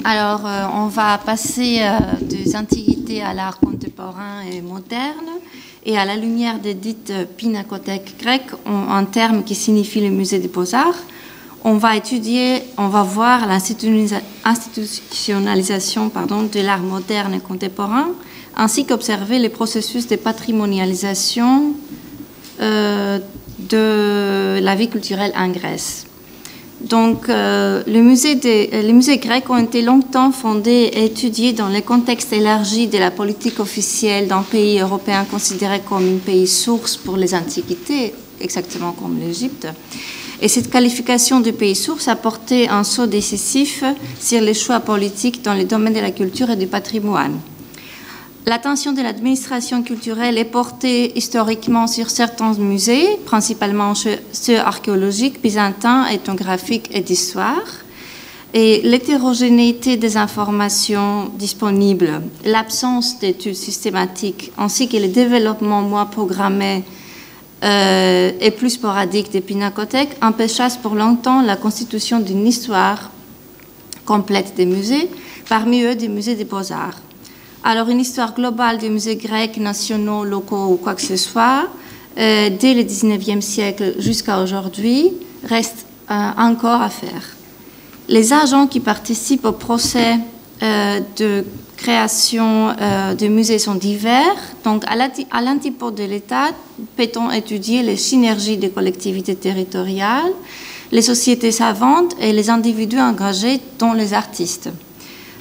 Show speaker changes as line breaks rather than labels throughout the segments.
Alors, on va passer des antiquités à l'art contemporain et moderne, et à la lumière des dites pinacothèques grecques, un terme qui signifie le musée des beaux-arts. On va voir l'institutionnalisation de l'art moderne et contemporain, ainsi qu'observer les processus de patrimonialisation de la vie culturelle en Grèce. Donc, les musées grecs ont été longtemps fondés et étudiés dans le contexte élargi de la politique officielle d'un pays européen considéré comme un pays source pour les antiquités, exactement comme l'Égypte. Et cette qualification de pays source a porté un saut décisif sur les choix politiques dans le domaine de la culture et du patrimoine. L'attention de l'administration culturelle est portée historiquement sur certains musées, principalement ceux archéologiques, byzantins, ethnographiques et d'histoire. Et l'hétérogénéité des informations disponibles, l'absence d'études systématiques, ainsi que le développement moins programmé et plus sporadique des pinacothèques empêcha pour longtemps la constitution d'une histoire complète des musées, parmi eux des musées des beaux-arts. Alors, une histoire globale des musées grecs, nationaux, locaux ou quoi que ce soit, dès le XIXe siècle jusqu'à aujourd'hui, reste encore à faire. Les agents qui participent au procès de création de musées sont divers. Donc, à l'antipode de l'État, peut-on étudier les synergies des collectivités territoriales, les sociétés savantes et les individus engagés, dont les artistes.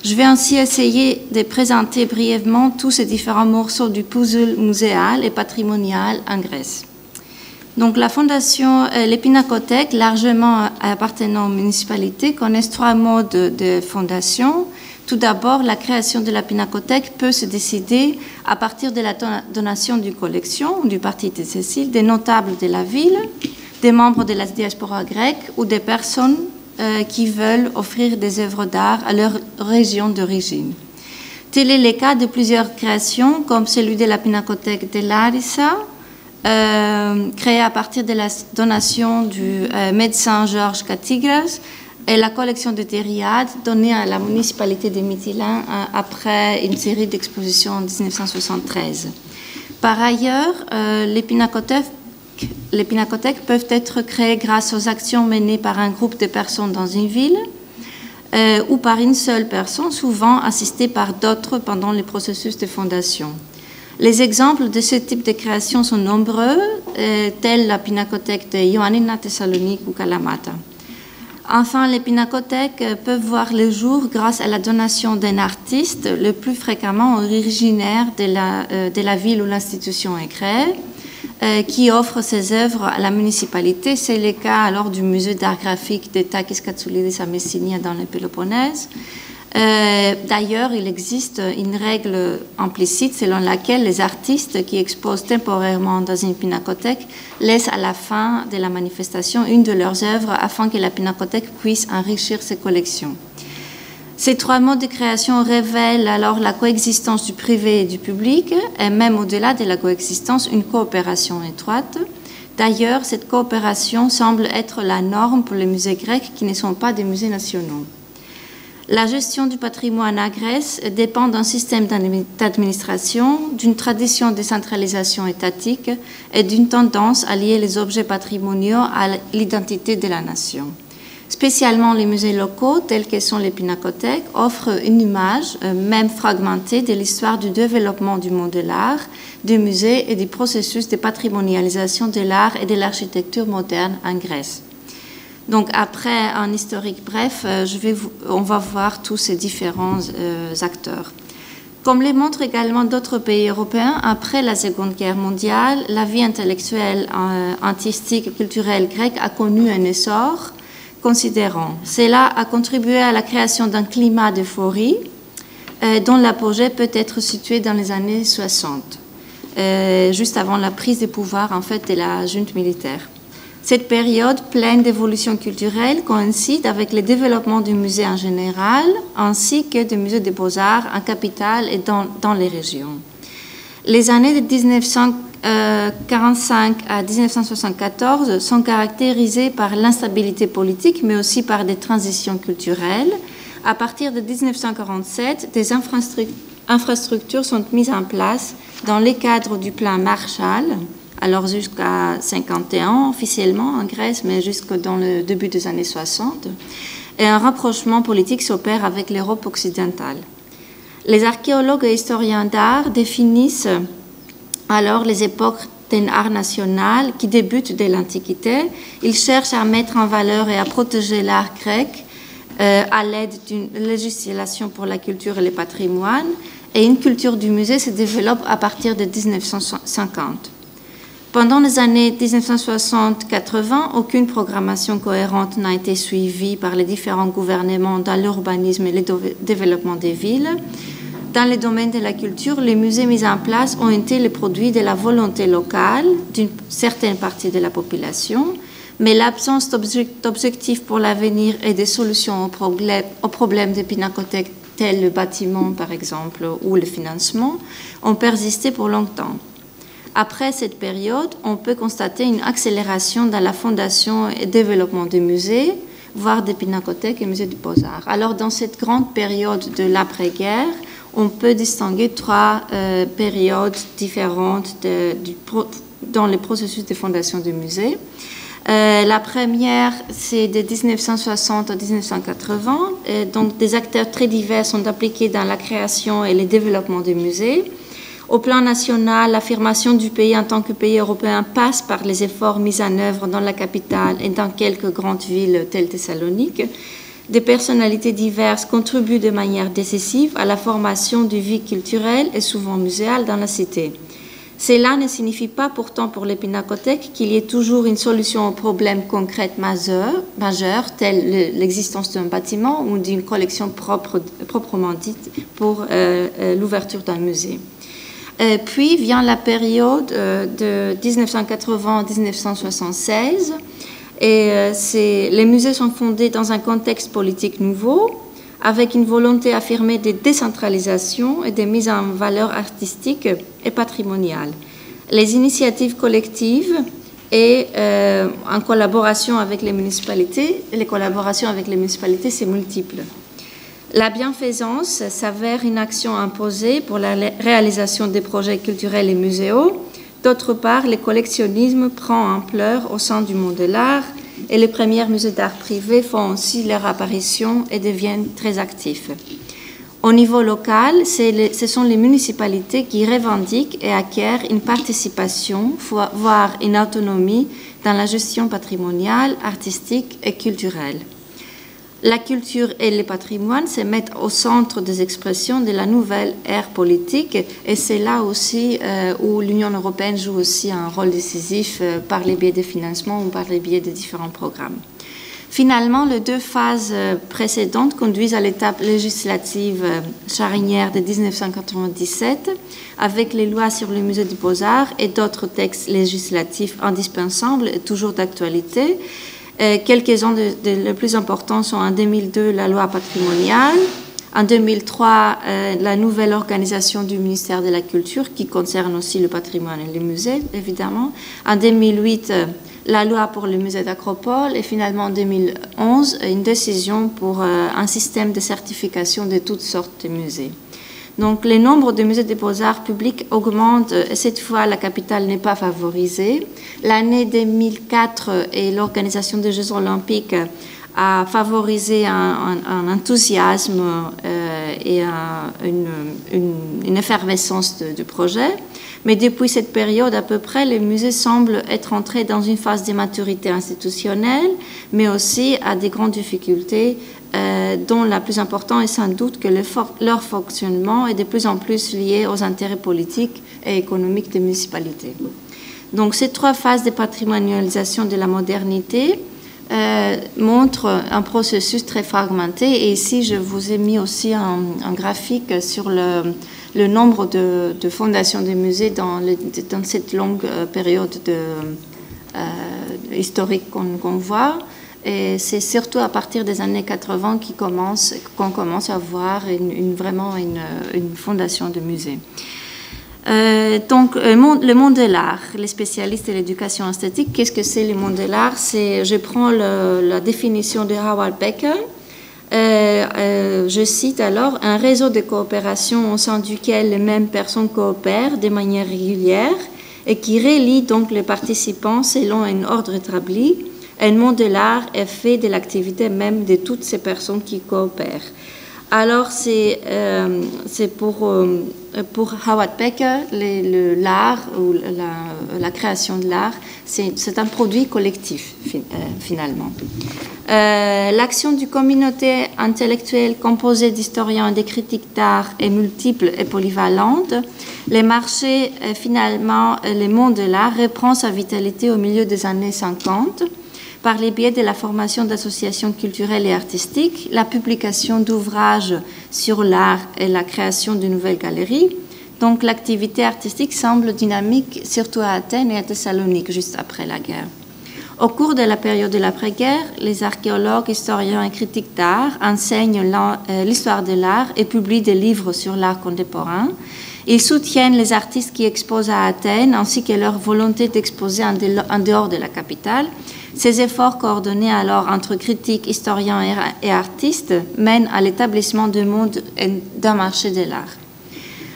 Je vais ainsi essayer de présenter brièvement tous ces différents morceaux du puzzle muséal et patrimonial en Grèce. Donc, la fondation, les pinacothèques, largement appartenant aux municipalités, connaissent trois modes de fondation. Tout d'abord, la création de la pinacothèque peut se décider à partir de la donation d'une collection, du parti de Cécile, des notables de la ville, des membres de la diaspora grecque ou des personnes qui veulent offrir des œuvres d'art à leur région d'origine. Tel est le cas de plusieurs créations, comme celui de la pinacothèque de Larissa, créée à partir de la donation du médecin Georges Katigras, et la collection de Thériade, donnée à la municipalité de Mytilène après une série d'expositions en 1973. Par ailleurs, les pinacothèques peuvent être créées grâce aux actions menées par un groupe de personnes dans une ville ou par une seule personne, souvent assistée par d'autres pendant le processus de fondation. Les exemples de ce type de création sont nombreux, tels la pinacothèque de Ioannina Thessalonique ou Kalamata. Enfin, les pinacothèques peuvent voir le jour grâce à la donation d'un artiste, le plus fréquemment originaire de la ville où l'institution est créée, qui offre ses œuvres à la municipalité. C'est le cas alors du musée d'art graphique de Takis Katsoulidis à Messinia dans le Péloponnèse. D'ailleurs, il existe une règle implicite selon laquelle les artistes qui exposent temporairement dans une pinacothèque laissent à la fin de la manifestation une de leurs œuvres afin que la pinacothèque puisse enrichir ses collections. Ces trois modes de création révèlent alors la coexistence du privé et du public, et même au-delà de la coexistence, une coopération étroite. D'ailleurs, cette coopération semble être la norme pour les musées grecs qui ne sont pas des musées nationaux. La gestion du patrimoine à Grèce dépend d'un système d'administration, d'une tradition de décentralisation étatique et d'une tendance à lier les objets patrimoniaux à l'identité de la nation. Spécialement les musées locaux, tels que sont les pinacothèques, offrent une image, même fragmentée, de l'histoire du développement du monde de l'art, des musées et du processus de patrimonialisation de l'art et de l'architecture moderne en Grèce. Donc, après un historique bref, on va voir tous ces différents acteurs. Comme le montrent également d'autres pays européens, après la Seconde Guerre mondiale, la vie intellectuelle, artistique et culturelle grecque a connu un essor considérant. Cela a contribué à la création d'un climat d'euphorie dont l'apogée peut être situé dans les années 60, juste avant la prise de pouvoir en fait, de la junte militaire. Cette période pleine d'évolutions culturelles coïncide avec le développement du musée en général, ainsi que des musées des beaux-arts en capitale et dans les régions. Les années de 1945 à 1974 sont caractérisées par l'instabilité politique, mais aussi par des transitions culturelles, À partir de 1947, des infrastructures sont mises en place dans les cadres du plan Marshall, alors jusqu'à 1951 officiellement en Grèce, mais jusque dans le début des années 60, et un rapprochement politique s'opère avec l'Europe occidentale. Les archéologues et historiens d'art définissent alors les époques d'un art national qui débute dès l'Antiquité. Ils cherchent à mettre en valeur et à protéger l'art grec à l'aide d'une législation pour la culture et le patrimoine, et une culture du musée se développe à partir de 1950. Pendant les années 1960-80, aucune programmation cohérente n'a été suivie par les différents gouvernements dans l'urbanisme et le développement des villes. Dans le domaine de la culture, les musées mis en place ont été le produit de la volonté locale d'une certaine partie de la population, mais l'absence d'objectifs pour l'avenir et des solutions aux problèmes des pinacothèques tels le bâtiment, par exemple, ou le financement, ont persisté pour longtemps. Après cette période, on peut constater une accélération dans la fondation et développement des musées, voire des pinacothèques et musées des beaux-arts. Alors, dans cette grande période de l'après-guerre, on peut distinguer trois périodes différentes dans le processus de fondation du musée. La première, c'est de 1960 à 1980. Donc, des acteurs très divers sont impliqués dans la création et le développement des musées. Au plan national, l'affirmation du pays en tant que pays européen passe par les efforts mis en œuvre dans la capitale et dans quelques grandes villes telles Thessalonique. Des personnalités diverses contribuent de manière décisive à la formation du vie culturelle et souvent muséale dans la cité. Cela ne signifie pas pourtant pour les pinacothèques qu'il y ait toujours une solution aux problèmes concrets majeurs tels l'existence d'un bâtiment ou d'une collection proprement dite pour l'ouverture d'un musée. Puis vient la période de 1980 à 1976. Et les musées sont fondés dans un contexte politique nouveau, avec une volonté affirmée de décentralisation et de mise en valeur artistique et patrimoniale. Les initiatives collectives et en collaboration avec les municipalités, c'est multiple. La bienfaisance s'avère une action imposée pour la réalisation des projets culturels et muséaux. D'autre part, le collectionnisme prend ampleur au sein du monde de l'art et les premiers musées d'art privés font aussi leur apparition et deviennent très actifs. Au niveau local, ce sont les municipalités qui revendiquent et acquièrent une participation, voire une autonomie dans la gestion patrimoniale, artistique et culturelle. La culture et le patrimoine se mettent au centre des expressions de la nouvelle ère politique et c'est là aussi où l'Union européenne joue aussi un rôle décisif par les biais des financements ou par les biais des différents programmes. Finalement, les deux phases précédentes conduisent à l'étape législative charnière de 1997 avec les lois sur le musée des beaux-arts et d'autres textes législatifs indispensables et toujours d'actualité. Quelques-uns les plus importants sont en 2002 la loi patrimoniale, en 2003 la nouvelle organisation du ministère de la Culture qui concerne aussi le patrimoine et les musées évidemment, en 2008 la loi pour le musée d'Acropole et finalement en 2011 une décision pour un système de certification de toutes sortes de musées. Donc, le nombre de musées des beaux-arts publics augmente. Cette fois, la capitale n'est pas favorisée. L'année 2004 et l'organisation des Jeux olympiques a favorisé un enthousiasme et une effervescence du projet. Mais depuis cette période, à peu près, les musées semblent être entrés dans une phase de maturité institutionnelle, mais aussi à des grandes difficultés dont la plus importante est sans doute que leur fonctionnement est de plus en plus lié aux intérêts politiques et économiques des municipalités. Donc ces trois phases de patrimonialisation de la modernité montrent un processus très fragmenté et ici je vous ai mis aussi un graphique sur le nombre de fondations de musées dans cette longue période historique qu'on voit. Et c'est surtout à partir des années 80 qu'on commence à voir vraiment une fondation de musée. Donc, le monde de l'art, les spécialistes de l'éducation esthétique, qu'est-ce que c'est le monde de l'art? Je prends la définition de Howard Becker. Je cite alors, un réseau de coopération au sein duquel les mêmes personnes coopèrent de manière régulière et qui relie donc les participants selon un ordre établi. Un monde de l'art est fait de l'activité même de toutes ces personnes qui coopèrent. Alors, c'est pour Howard Becker, l'art ou la création de l'art, c'est un produit collectif, finalement. L'action du communauté intellectuelle composée d'historiens et de critiques d'art est multiple et polyvalente. Les marchés, finalement, le monde de l'art reprend sa vitalité au milieu des années 50. Par les biais de la formation d'associations culturelles et artistiques, la publication d'ouvrages sur l'art et la création de nouvelles galeries. Donc l'activité artistique semble dynamique, surtout à Athènes et à Thessalonique, juste après la guerre. Au cours de la période de l'après-guerre, les archéologues, historiens et critiques d'art enseignent l'histoire de l'art et publient des livres sur l'art contemporain. Ils soutiennent les artistes qui exposent à Athènes ainsi que leur volonté d'exposer en dehors de la capitale. Ces efforts coordonnés alors entre critiques, historiens et artistes mènent à l'établissement du monde d'un marché de l'art.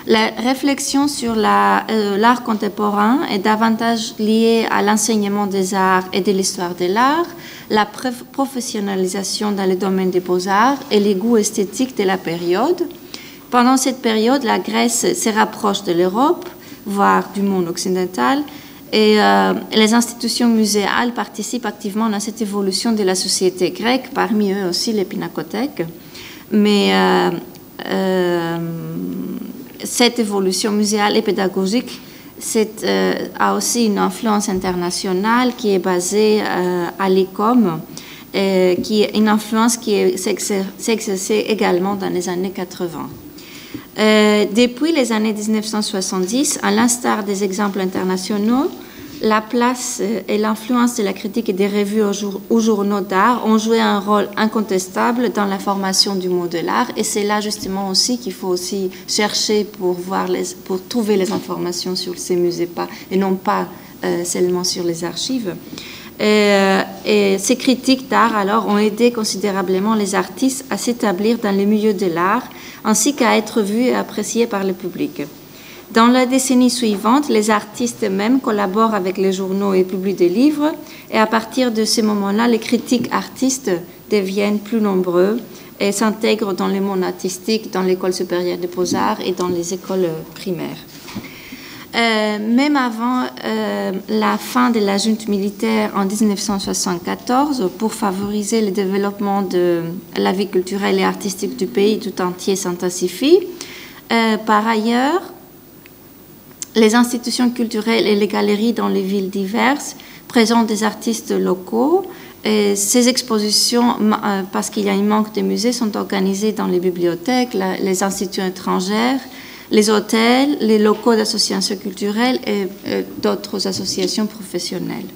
La réflexion sur l'art contemporain est davantage liée à l'enseignement des arts et de l'histoire de l'art, la professionnalisation dans le domaine des beaux-arts et les goûts esthétiques de la période. Pendant cette période, la Grèce se rapproche de l'Europe, voire du monde occidental, et les institutions muséales participent activement à cette évolution de la société grecque, parmi eux aussi les pinacothèques. Mais cette évolution muséale et pédagogique a aussi une influence internationale qui est basée à l'ICOM, qui est une influence qui s'est exercée également dans les années 80. Depuis les années 1970, à l'instar des exemples internationaux, la place et l'influence de la critique et des revues aux journaux d'art ont joué un rôle incontestable dans la formation du monde de l'art. Et c'est là justement aussi qu'il faut aussi chercher pour trouver les informations sur ces musées, et non pas seulement sur les archives. Et ces critiques d'art alors ont aidé considérablement les artistes à s'établir dans les milieux de l'art, ainsi qu'à être vus et appréciés par le public. Dans la décennie suivante, les artistes eux-mêmes collaborent avec les journaux et publient des livres, et à partir de ce moment-là, les critiques artistes deviennent plus nombreux et s'intègrent dans le monde artistique, dans l'école supérieure des beaux-arts et dans les écoles primaires. Même avant la fin de la junte militaire en 1974, pour favoriser le développement de la vie culturelle et artistique du pays tout entier s'intensifie. Par ailleurs, les institutions culturelles et les galeries dans les villes diverses présentent des artistes locaux. Et ces expositions, parce qu'il y a un manque de musées, sont organisées dans les bibliothèques, les institutions étrangères, les hôtels, les locaux d'associations culturelles et d'autres associations professionnelles.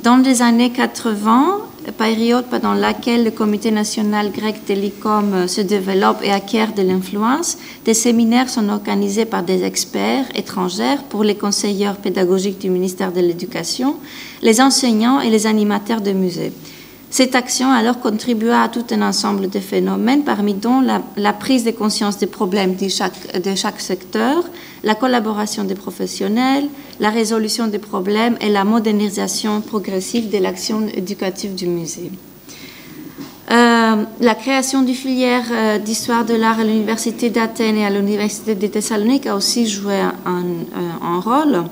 Dans les années 80, période pendant laquelle le Comité national grec de l'ICOM se développe et acquiert de l'influence, des séminaires sont organisés par des experts étrangers pour les conseillers pédagogiques du ministère de l'Éducation, les enseignants et les animateurs de musées. Cette action alors contribua à tout un ensemble de phénomènes, parmi dont la prise de conscience des problèmes de chaque secteur, la collaboration des professionnels, la résolution des problèmes et la modernisation progressive de l'action éducative du musée. La création du filière d'histoire de l'art à l'Université d'Athènes et à l'Université de Thessalonique a aussi joué un rôle.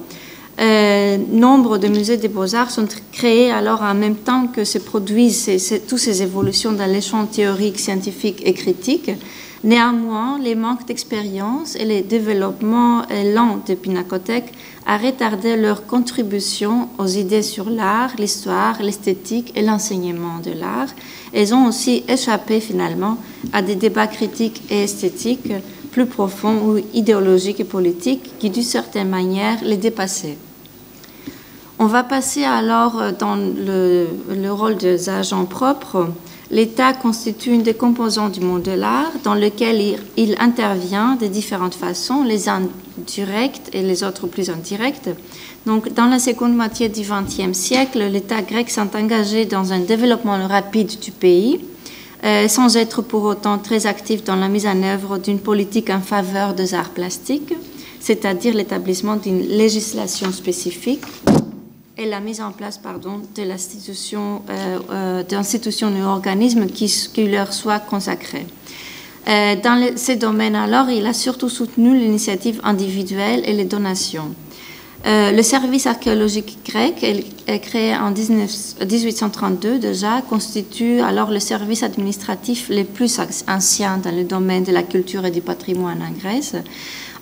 Nombre de musées des beaux-arts sont créés alors en même temps que se produisent toutes ces évolutions dans les champs théoriques, scientifiques et critiques. Néanmoins, les manques d'expérience et les développements lents des pinacothèques a retardé leur contribution aux idées sur l'art, l'histoire, l'esthétique et l'enseignement de l'art. Elles ont aussi échappé finalement à des débats critiques et esthétiques plus profonds ou idéologiques et politiques qui, d'une certaine manière, les dépassaient. On va passer alors dans le rôle des agents propres. L'État constitue une des composantes du monde de l'art dans lequel il intervient de différentes façons, les uns directs et les autres plus indirects. Donc, dans la seconde moitié du XXe siècle, l'État grec s'est engagé dans un développement rapide du pays sans être pour autant très actif dans la mise en œuvre d'une politique en faveur des arts plastiques, c'est-à-dire l'établissement d'une législation spécifique et la mise en place d'institutions et organismes qui leur soient consacrés. Dans ces domaines, alors, il a surtout soutenu l'initiative individuelle et les donations. Le service archéologique grec, créé en 1832 déjà, constitue alors le service administratif le plus ancien dans le domaine de la culture et du patrimoine en Grèce.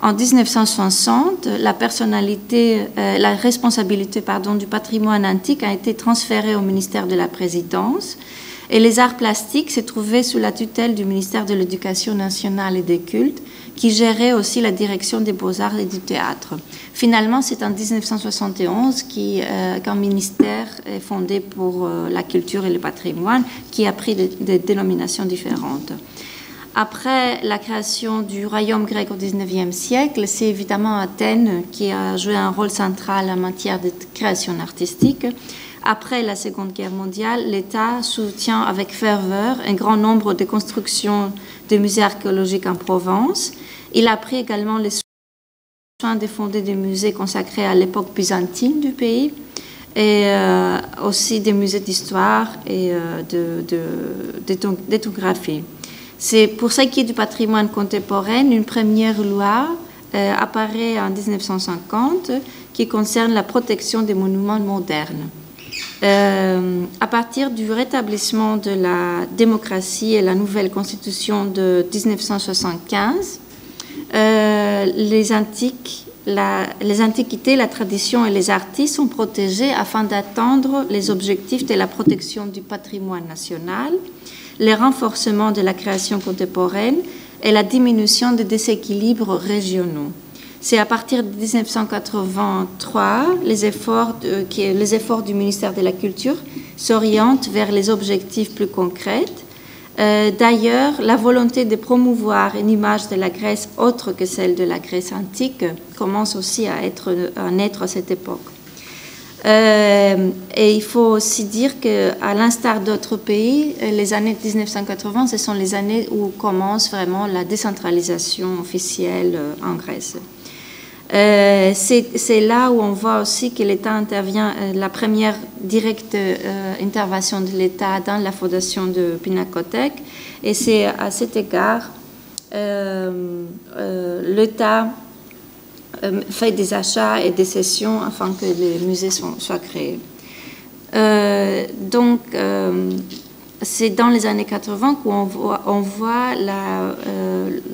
En 1960, la responsabilité du patrimoine antique a été transférée au ministère de la Présidence et les arts plastiques se trouvaient sous la tutelle du ministère de l'Éducation nationale et des cultes, qui gérait aussi la direction des beaux-arts et du théâtre. Finalement, c'est en 1971 qu'un ministère est fondé pour la culture et le patrimoine, qui a pris des dénominations différentes. Après la création du royaume grec au XIXe siècle, c'est évidemment Athènes qui a joué un rôle central en matière de création artistique. Après la Seconde Guerre mondiale, l'État soutient avec ferveur un grand nombre de constructions de musées archéologiques en Provence. Il a pris également les soins de fonder des musées consacrés à l'époque byzantine du pays et aussi des musées d'histoire et d'éthographie. C'est pour ce qui est du patrimoine contemporain, une première loi apparaît en 1950 qui concerne la protection des monuments modernes. À partir du rétablissement de la démocratie et la nouvelle constitution de 1975, les antiquités, la tradition et les artistes sont protégés afin d'atteindre les objectifs de la protection du patrimoine national, le renforcement de la création contemporaine et la diminution des déséquilibres régionaux. C'est à partir de 1983 les efforts du ministère de la Culture s'orientent vers les objectifs plus concrets. D'ailleurs, la volonté de promouvoir une image de la Grèce autre que celle de la Grèce antique commence aussi à naître à cette époque. Et il faut aussi dire qu'à l'instar d'autres pays, les années 1980, ce sont les années où commence vraiment la décentralisation officielle en Grèce. C'est là où on voit aussi que l'État intervient, la première directe intervention de l'État dans la fondation de Pinakothek. Et c'est à cet égard, l'État fait des achats et des cessions afin que les musées soient créés. C'est dans les années 80 qu'on voit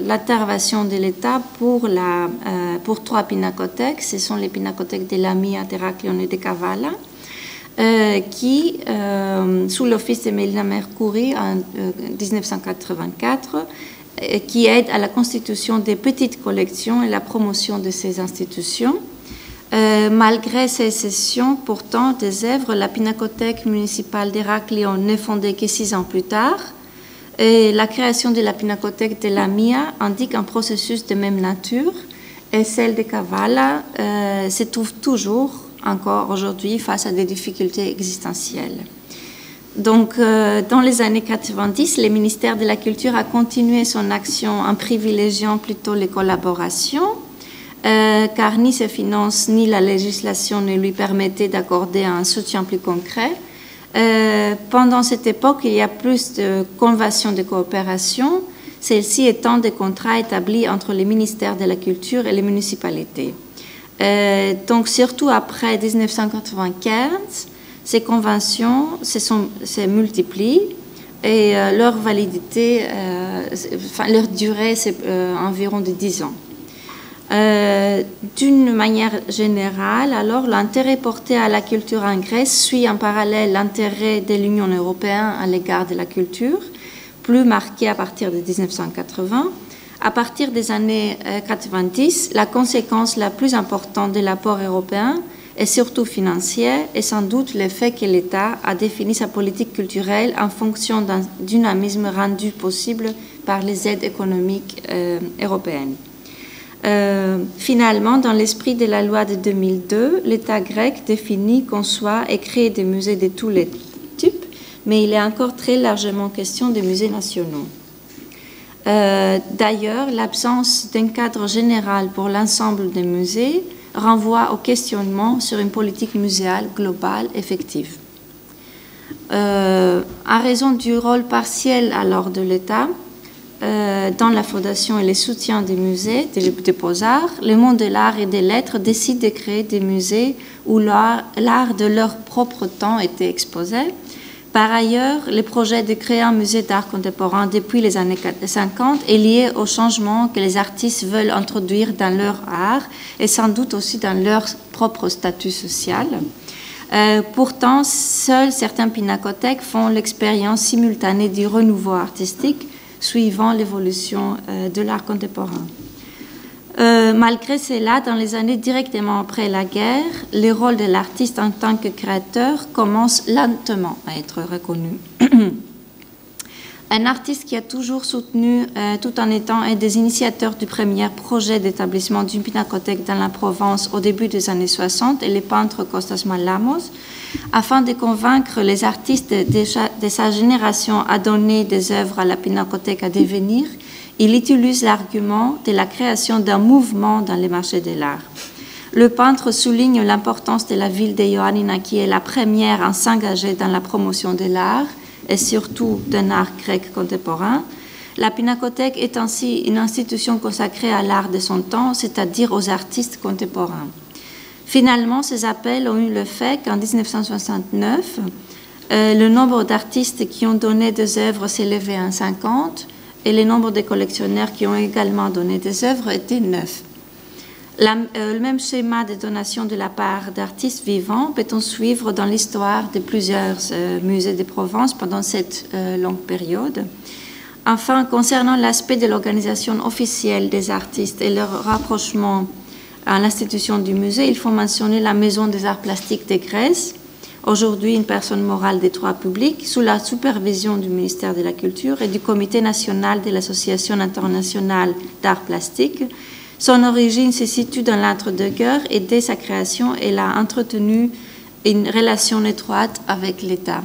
l'intervention de l'État pour trois pinakothèques. Ce sont les pinakothèques de Lamia, d'Héraklion et de Kavala, qui, sous l'office de Mélina Mercouri en 1984, qui aide à la constitution des petites collections et la promotion de ces institutions. Malgré ces cessions, pourtant, des œuvres, la Pinakothèque municipale d'Héraklion n'est fondée que 6 ans plus tard. Et la création de la Pinakothèque de Lamia indique un processus de même nature. Et celle de Kavala se trouve toujours, encore aujourd'hui, face à des difficultés existentielles. Donc, dans les années 90, le ministère de la Culture a continué son action en privilégiant plutôt les collaborations, car ni ses finances ni la législation ne lui permettaient d'accorder un soutien plus concret. Pendant cette époque, il y a plus de conventions de coopération, celles-ci étant des contrats établis entre les ministères de la Culture et les municipalités. Donc, surtout après 1995, ces conventions se multiplient et leur validité, leur durée, c'est environ de 10 ans. D'une manière générale, alors, l'intérêt porté à la culture en Grèce suit en parallèle l'intérêt de l'Union européenne à l'égard de la culture, plus marqué à partir de 1980. À partir des années 90, la conséquence la plus importante de l'apport européen et surtout financière est sans doute le fait que l'État a défini sa politique culturelle en fonction d'un dynamisme rendu possible par les aides économiques européennes. Finalement, dans l'esprit de la loi de 2002, l'État grec définit, conçoit et crée des musées de tous les types, mais il est encore très largement question des musées nationaux. D'ailleurs, l'absence d'un cadre général pour l'ensemble des musées renvoie au questionnement sur une politique muséale globale effective. En raison du rôle partiel alors de l'État dans la fondation et le soutien des musées, des beaux-arts, le monde de l'art et des lettres décide de créer des musées où l'art de leur propre temps était exposé. Par ailleurs, le projet de créer un musée d'art contemporain depuis les années 50 est lié au changement que les artistes veulent introduire dans leur art et sans doute aussi dans leur propre statut social. Pourtant, seuls certaines pinacothèques font l'expérience simultanée du renouveau artistique suivant l'évolution de l'art contemporain. Malgré cela, dans les années directement après la guerre, le rôle de l'artiste en tant que créateur commence lentement à être reconnu. Un artiste qui a toujours soutenu, tout en étant un des initiateurs du premier projet d'établissement d'une pinacothèque dans la Provence au début des années 60, est le peintre Costas Malamos, afin de convaincre les artistes de sa génération à donner des œuvres à la pinacothèque à devenir. Il utilise l'argument de la création d'un mouvement dans les marchés de l'art. Le peintre souligne l'importance de la ville de Ioannina, qui est la première à s'engager dans la promotion de l'art et surtout d'un art grec contemporain. La pinacothèque est ainsi une institution consacrée à l'art de son temps, c'est-à-dire aux artistes contemporains. Finalement, ces appels ont eu le fait qu'en 1969, le nombre d'artistes qui ont donné des œuvres s'est élevé à 50 et le nombre de collectionneurs qui ont également donné des œuvres était 9. Le même schéma de donation de la part d'artistes vivants peut-on suivre dans l'histoire de plusieurs musées de Provence pendant cette longue période. Enfin, concernant l'aspect de l'organisation officielle des artistes et leur rapprochement à l'institution du musée, il faut mentionner la Maison des Arts Plastiques de Grèce, aujourd'hui une personne morale des droits publics, sous la supervision du ministère de la Culture et du Comité national de l'Association internationale d'art plastique. Son origine se situe dans l'entre-deux-guerres et dès sa création, elle a entretenu une relation étroite avec l'État.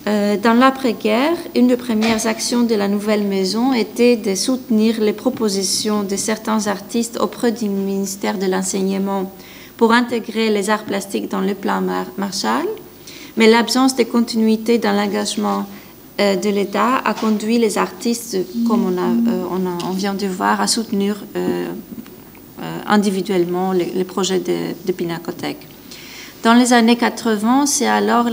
Dans l'après-guerre, une des premières actions de la nouvelle maison était de soutenir les propositions de certains artistes auprès du ministère de l'Enseignement pour intégrer les arts plastiques dans le plan Marshall. Mais l'absence de continuité dans l'engagement de l'État a conduit les artistes, comme on vient de voir, à soutenir individuellement les projets de pinacothèque. Dans les années 80, c'est alors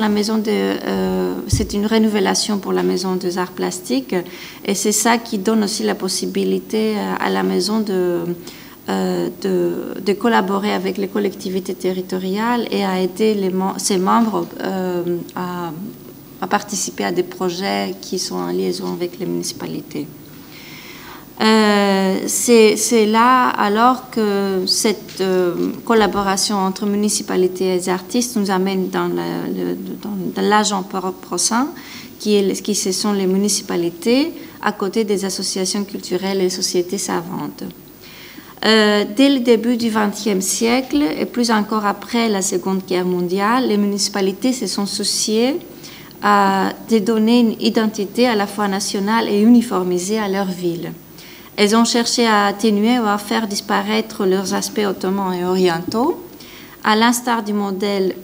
c'est une renouvelation pour la Maison des Arts Plastiques et c'est ça qui donne aussi la possibilité à la maison de collaborer avec les collectivités territoriales et à aider ses membres à participer à des projets qui sont en liaison avec les municipalités. C'est là alors que cette collaboration entre municipalités et artistes nous amène dans l'agent prochain, qui ce sont les municipalités, à côté des associations culturelles et sociétés savantes. Dès le début du XXe siècle, et plus encore après la Seconde Guerre mondiale, les municipalités se sont souciées de donner une identité à la fois nationale et uniformisée à leur ville. Elles ont cherché à atténuer ou à faire disparaître leurs aspects ottomans et orientaux. À l'instar du modèle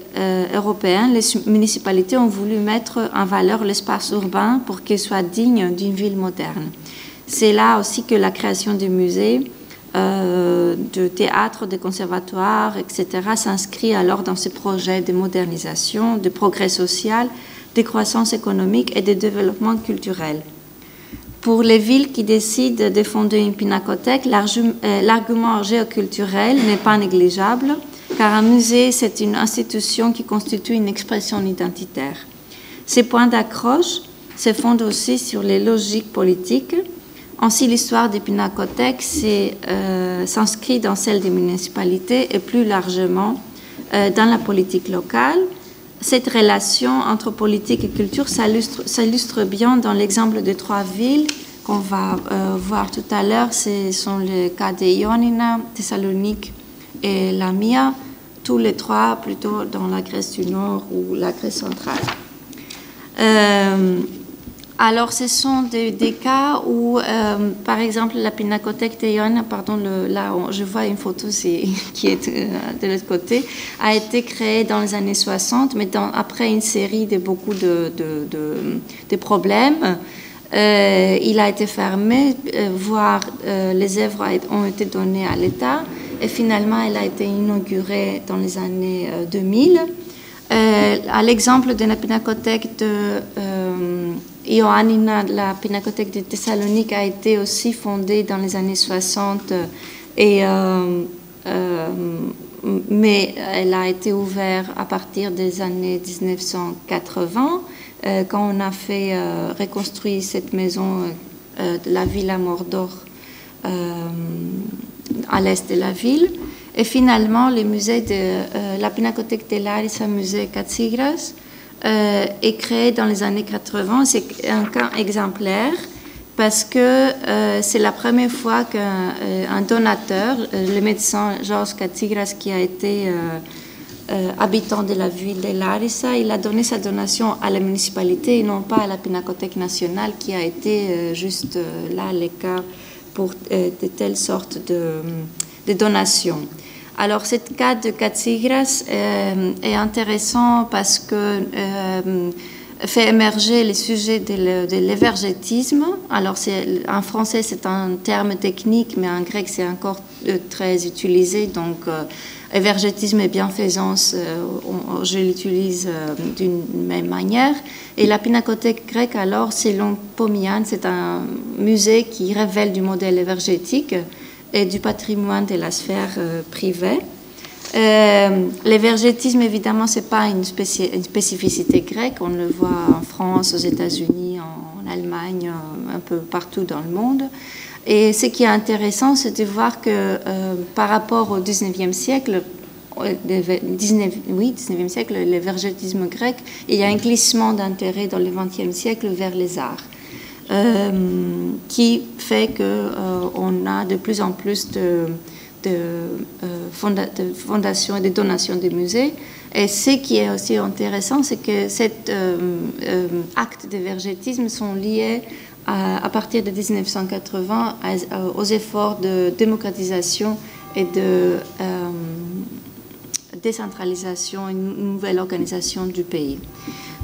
européen, les municipalités ont voulu mettre en valeur l'espace urbain pour qu'il soit digne d'une ville moderne. C'est là aussi que la création des musées, de théâtres, de conservatoires, etc., s'inscrit alors dans ce projet de modernisation, de progrès social, de croissance économique et de développement culturel. Pour les villes qui décident de fonder une pinacothèque, l'argument géoculturel n'est pas négligeable, car un musée, c'est une institution qui constitue une expression identitaire. Ces points d'accroche se fondent aussi sur les logiques politiques. Ainsi, l'histoire des pinacothèques s'inscrit dans celle des municipalités et plus largement dans la politique locale. Cette relation entre politique et culture s'illustre bien dans l'exemple de trois villes qu'on va voir tout à l'heure. Ce sont les cas de Ioannina, Thessalonique et Lamia, tous les trois plutôt dans la Grèce du Nord ou la Grèce centrale. Alors, ce sont des cas où, par exemple, la Pinacothèque de Iona, pardon, là, je vois une photo qui est de l'autre côté, a été créée dans les années 60, mais après une série de beaucoup de problèmes. Il a été fermé, voire les œuvres ont été données à l'État, et finalement, elle a été inaugurée dans les années 2000. À l'exemple de la Pinacothèque de Ioannina, la Pinacothèque de Thessalonique a été aussi fondée dans les années 60, mais elle a été ouverte à partir des années 1980, quand on a fait reconstruire cette maison de la Villa Mordor à l'est de la ville. Et finalement, le musée de la Pinacothèque de Larissa, musée Katsigras, est créé dans les années 80. C'est un cas exemplaire parce que c'est la première fois qu'un donateur, le médecin Georges Katsigras, qui a été habitant de la ville de Larissa, il a donné sa donation à la municipalité et non pas à la Pinacothèque nationale qui a été juste là le cas pour de telles sortes de donations. Alors, ce cas de Katsigras est intéressant parce que fait émerger les sujets de l'évergétisme. Alors, en français, c'est un terme technique, mais en grec, c'est encore très utilisé. Donc, évergétisme et bienfaisance, je l'utilise d'une même manière. Et la Pinacothèque grecque, alors, selon Pomian, c'est un musée qui révèle du modèle évergétique et du patrimoine de la sphère privée. L'évergétisme, évidemment, ce n'est pas une spécificité grecque. On le voit en France, aux États-Unis, en Allemagne, un peu partout dans le monde. Et ce qui est intéressant, c'est de voir que par rapport au XIXe siècle, 19e siècle, l'évergétisme grec, il y a un glissement d'intérêt dans le XXe siècle vers les arts. Qui fait qu'on a de plus en plus de fondations et de donations des musées. Et ce qui est aussi intéressant, c'est que cet acte d'évergétisme sont liés à partir de 1980 aux efforts de démocratisation et de décentralisation, une nouvelle organisation du pays.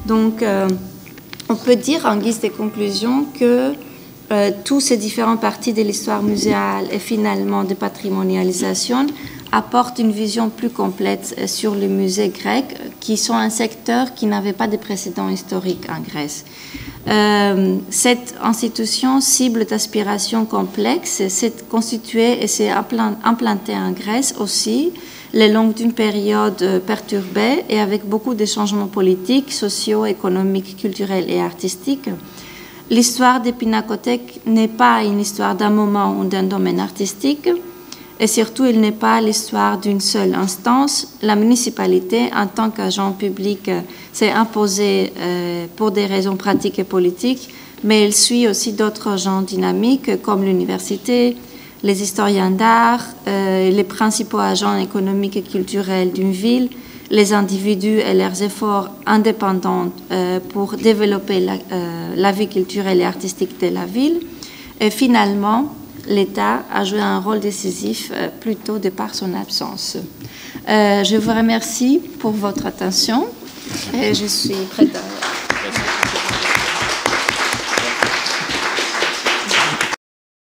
Donc, on peut dire en guise de conclusion que tous ces différents parties de l'histoire muséale et finalement de patrimonialisation apportent une vision plus complète sur les musées grecs, qui sont un secteur qui n'avait pas de précédent historique en Grèce. Cette institution, cible d'aspiration complexe, s'est constituée et s'est implantée en Grèce aussi, le long d'une période perturbée et avec beaucoup de changements politiques, sociaux, économiques, culturels et artistiques. L'histoire des pinacothèques n'est pas une histoire d'un moment ou d'un domaine artistique, et surtout, il n'est pas l'histoire d'une seule instance. La municipalité, en tant qu'agent public, s'est imposée pour des raisons pratiques et politiques, mais elle suit aussi d'autres agents dynamiques comme l'université, les historiens d'art, les principaux agents économiques et culturels d'une ville, les individus et leurs efforts indépendants pour développer la vie culturelle et artistique de la ville. Et finalement, l'État a joué un rôle décisif plutôt de par son absence. Je vous remercie pour votre attention et je suis prête à